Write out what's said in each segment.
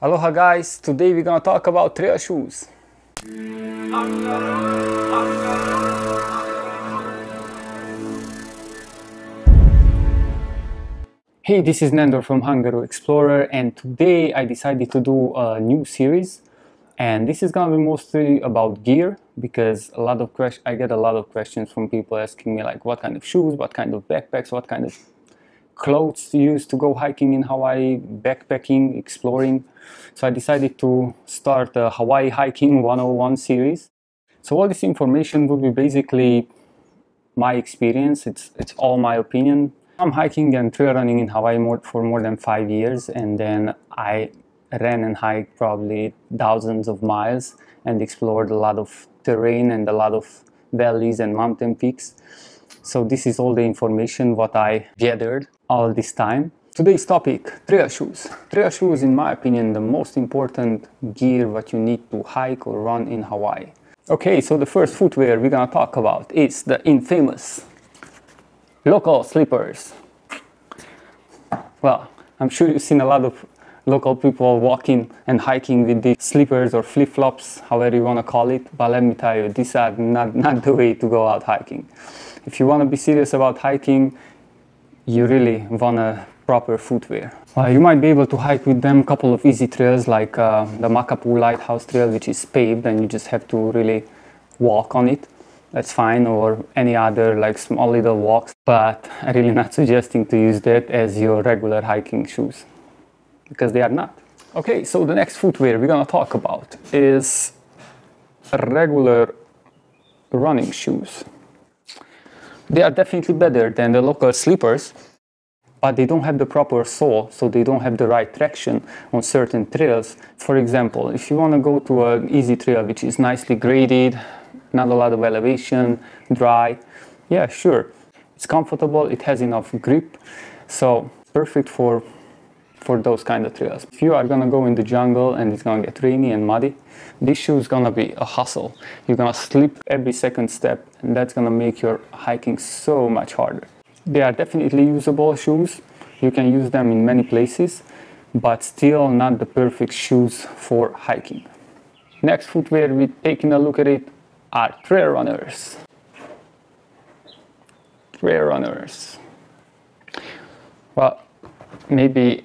Aloha guys, today we're gonna talk about trail shoes. Hey, this is Nandor from Hungaro Explorer, and today I decided to do a new series, and this is gonna be mostly about gear because I get a lot of questions from people asking me like what kind of shoes, what kind of backpacks, what kind of clothes to use to go hiking in Hawaii, backpacking, exploring. So I decided to start a Hawaii Hiking 101 series. So all this information would be basically my experience. It's all my opinion. I'm hiking and trail running in Hawaii for more than 5 years, and then I ran and hiked probably thousands of miles and explored a lot of terrain and a lot of valleys and mountain peaks. So this is all the information what I gathered all this time. Today's topic, trail shoes. Trail shoes, in my opinion, the most important gear what you need to hike or run in Hawaii. Okay, so the first footwear we're gonna talk about is the infamous local slippers. Well, I'm sure you've seen a lot of local people walking and hiking with these slippers or flip-flops, however you wanna call it, but let me tell you, these are not the way to go out hiking. If you wanna be serious about hiking, you really want a proper footwear. You might be able to hike with them a couple of easy trails like the Makapu Lighthouse Trail, which is paved and you just have to really walk on it. That's fine, or any other like small little walks, but I'm really not suggesting to use that as your regular hiking shoes because they are not. Okay, so the next footwear we're gonna talk about is regular running shoes. They are definitely better than the local slippers, but they don't have the proper sole, so they don't have the right traction on certain trails. For example, if you want to go to an easy trail which is nicely graded, not a lot of elevation, dry, yeah, sure, it's comfortable, it has enough grip, so perfect for those kind of trails. If you are gonna go in the jungle and it's gonna get rainy and muddy, this shoe is gonna be a hustle. You're gonna slip every second step, and that's gonna make your hiking so much harder. They are definitely usable shoes. You can use them in many places, but still not the perfect shoes for hiking. Next footwear we're taking a look at it are trail runners. Trail runners. Well, maybe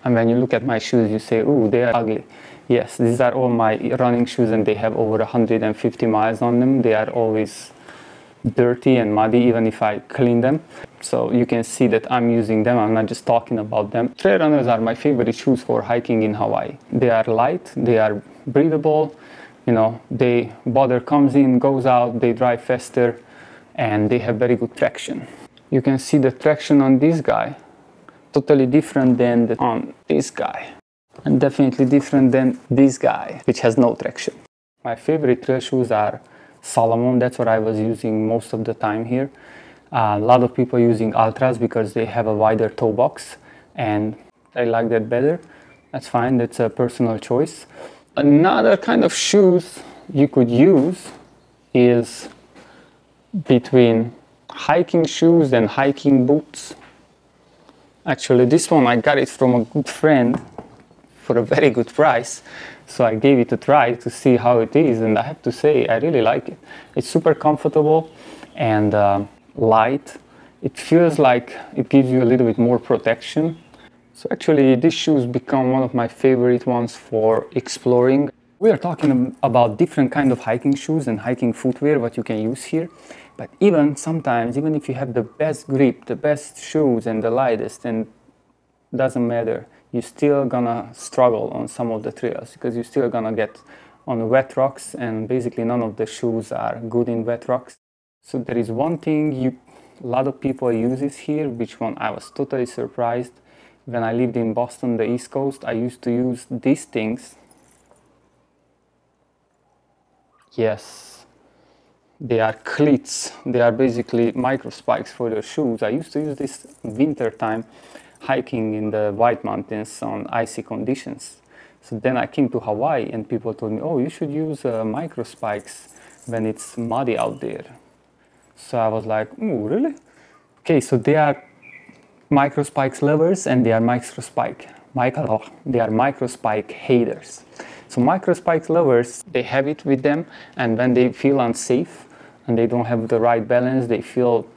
when you look at my shoes you say, "Ooh, they are ugly." Yes, these are all my running shoes and they have over 150 miles on them. They are always dirty and muddy even if I clean them. So you can see that I'm using them, I'm not just talking about them. Trail runners are my favorite shoes for hiking in Hawaii. They are light, they are breathable, you know, water comes in, goes out, they dry faster, and they have very good traction. You can see the traction on this guy, totally different than on this guy. And definitely different than this guy, which has no traction. My favorite trail shoes are Salomon. That's what I was using most of the time here. A lot of people using Ultras because they have a wider toe box, and I like that better. That's fine, that's a personal choice. Another kind of shoes you could use is between hiking shoes and hiking boots. Actually, this one I got it from a good friend for a very good price, so I gave it a try to see how it is, and I have to say I really like it. It's super comfortable and light. It feels like it gives you a little bit more protection. So actually these shoes become one of my favorite ones for exploring. We are talking about different kind of hiking shoes and hiking footwear what you can use here, but even sometimes, even if you have the best grip, the best shoes and the lightest, and doesn't matter, you're still gonna struggle on some of the trails because you're still gonna get on wet rocks, and basically none of the shoes are good in wet rocks. So there is one thing a lot of people uses here, which one I was totally surprised. When I lived in Boston, the East Coast, I used to use these things. Yes, they are cleats. They are basically micro spikes for your shoes. I used to use this winter time hiking in the White Mountains on icy conditions. So then I came to Hawaii and people told me, "Oh, you should use micro spikes when it's muddy out there." So I was like, "Oh, really?" Okay, so they are micro spikes levers and they are micro spike they are microspike haters. So microspike lovers, they have it with them, and when they feel unsafe and they don't have the right balance, they feel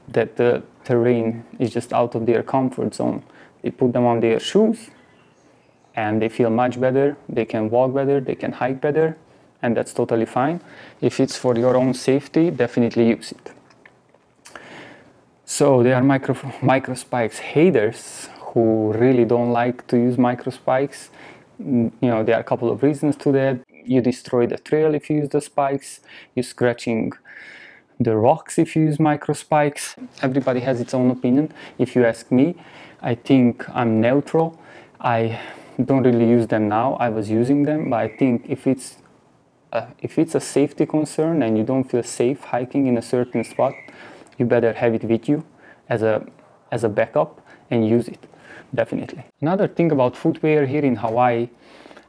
that the terrain is just out of their comfort zone, they put them on their shoes and they feel much better, they can walk better, they can hike better, and that's totally fine. If it's for your own safety, definitely use it. So there are microspikes haters who really don't like to use microspikes. You know, there are a couple of reasons to that. You destroy the trail if you use the spikes, you're scratching the rocks if you use microspikes. Everybody has its own opinion. If you ask me, I think I'm neutral. I don't really use them now. I was using them, but I think if it's a safety concern and you don't feel safe hiking in a certain spot, you better have it with you as a backup and use it, definitely. Another thing about footwear here in Hawaii,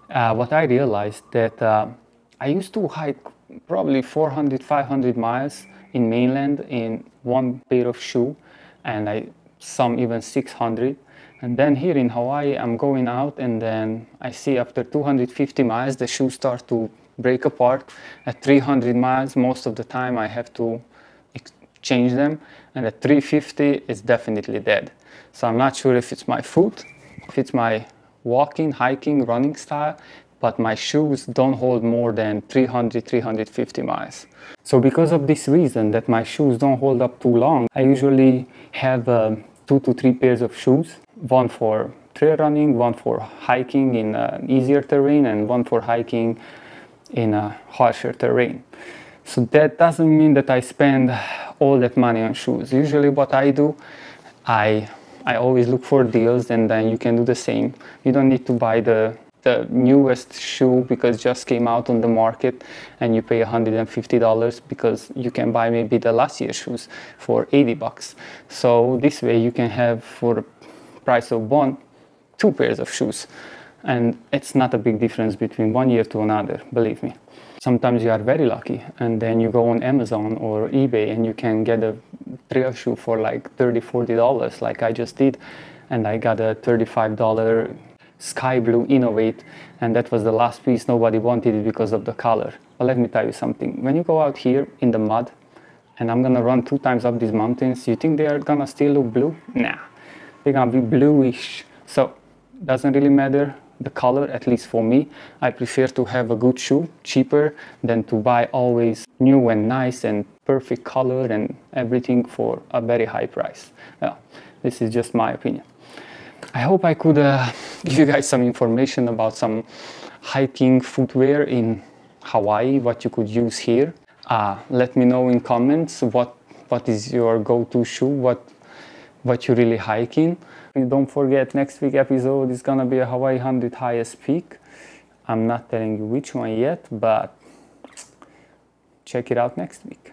what I realized that I used to hike probably 400, 500 miles in mainland in one pair of shoe, and some even 600. And then here in Hawaii, I'm going out and then I see after 250 miles, the shoes start to break apart. At 300 miles, most of the time I have to change them. And at 350, it's definitely dead. So I'm not sure if it's my foot, if it's my walking, hiking, running style, but my shoes don't hold more than 300, 350 miles. So because of this reason that my shoes don't hold up too long, I usually have 2 to 3 pairs of shoes. One for trail running, one for hiking in easier terrain, and one for hiking in a harsher terrain. So that doesn't mean that I spend all that money on shoes. Usually what I do, I always look for deals, and then you can do the same. You don't need to buy the newest shoe because it just came out on the market and you pay $150 because you can buy maybe the last year's shoes for 80 bucks. So this way you can have, for the price of 2 pairs of shoes. And it's not a big difference between one year to another, believe me. Sometimes you are very lucky and then you go on Amazon or eBay and you can get a trail shoe for like $30, $40 like I just did. And I got a $35 sky blue Innovate, and that was the last piece. Nobody wanted it because of the color. But let me tell you something. When you go out here in the mud, and I'm gonna run 2 times up these mountains, you think they are gonna still look blue? Nah, they're gonna be bluish. So doesn't really matter the color, at least for me. I prefer to have a good shoe, cheaper, than to buy always new and nice and perfect color and everything for a very high price. Well, this is just my opinion. I hope I could give you guys some information about some hiking footwear in Hawaii, what you could use here. Let me know in comments what is your go-to shoe, what you really hiking. And don't forget, next week's episode is gonna be a Hawaii 100 highest peak. I'm not telling you which one yet, but check it out next week.